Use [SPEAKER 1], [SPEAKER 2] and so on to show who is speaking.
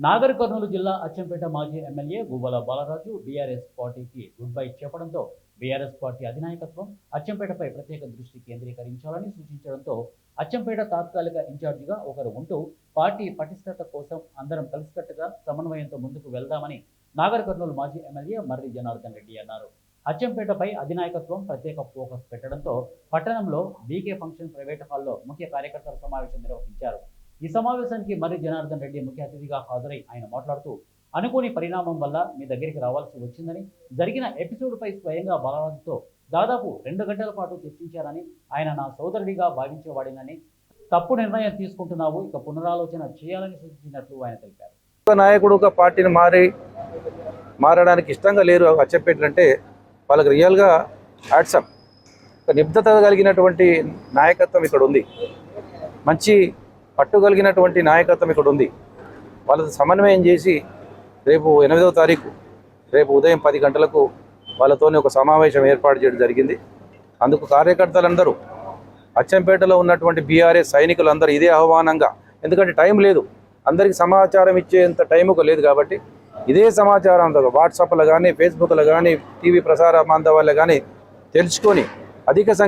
[SPEAKER 1] నాగర్ కర్నూలు జిల్లా అచ్చంపేట మాజీ MLA Guvvala Balaraju BRS పార్టీకి గుడ్ బై చెప్పడంతో బీఆర్ఎస్ పార్టీ అధినాయకత్వం అచ్చంపేటపై ప్రత్యేక దృష్టి కేంద్రీకరించాలని సూచించడంతో అచ్చంపేట తాత్కాలిక ఇన్ఛార్జిగా ఒకరు ఉంటూ పార్టీ పటిష్టత కోసం అందరం కలిసికట్టుగా సమన్వయంతో ముందుకు వెళ్దామని నాగర్ కర్నూలు మాజీ ఎమ్మెల్యే మర్రి జనార్దన్ రెడ్డి అన్నారు. అచ్చంపేటపై అధినాయకత్వం ప్రత్యేక ఫోకస్ పెట్టడంతో పట్టణంలో బీకే ఫంక్షన్ ప్రైవేట్ హాల్లో ముఖ్య కార్యకర్తల సమావేశం నిర్వహించారు. ఈ సమావేశానికి మర్రి జనార్దన్ రెడ్డి ముఖ్య అతిథిగా హాజరై ఆయన మాట్లాడుతూ అనుకోని పరిణామం వల్ల మీ దగ్గరికి రావాల్సి వచ్చిందని, జరిగిన ఎపిసోడ్పై స్వయంగా బాలరాజుతో దాదాపు 2 గంటల పాటు చర్చించారని, ఆయన నా సోదరుడిగా భావించేవాడినని, తప్పు నిర్ణయం తీసుకుంటున్నావు, ఇక పునరాలోచన చేయాలని సూచించినట్లు ఆయన తెలిపారు.
[SPEAKER 2] నాయకుడు ఒక పార్టీని మారడానికి ఇష్టంగా లేరు అచ్చంపేటలంటే వాళ్ళకి రియల్గా హ్యాట్సప్. నిబద్ధత కలిగినటువంటి నాయకత్వం ఇక్కడ ఉంది, మంచి పట్టుగలిగినటువంటి నాయకత్వం ఇక్కడ ఉంది. వాళ్ళతో సమన్వయం చేసి రేపు 8వ తారీఖు రేపు ఉదయం 10 గంటలకు వాళ్ళతోనే ఒక సమావేశం ఏర్పాటు చేయడం జరిగింది. అందుకు కార్యకర్తలందరూ అచ్చంపేటలో ఉన్నటువంటి బీఆర్ఎస్ సైనికులందరూ ఇదే ఆహ్వానంగా, ఎందుకంటే టైం లేదు, అందరికీ సమాచారం ఇచ్చేంత టైం లేదు కాబట్టి ఇదే సమాచారం వాట్సాప్లో కానీ ఫేస్బుక్లో కానీ టీవీ ప్రసార మాధ్యమాల్లో కానీ తెలుసుకొని అధిక సంఖ్య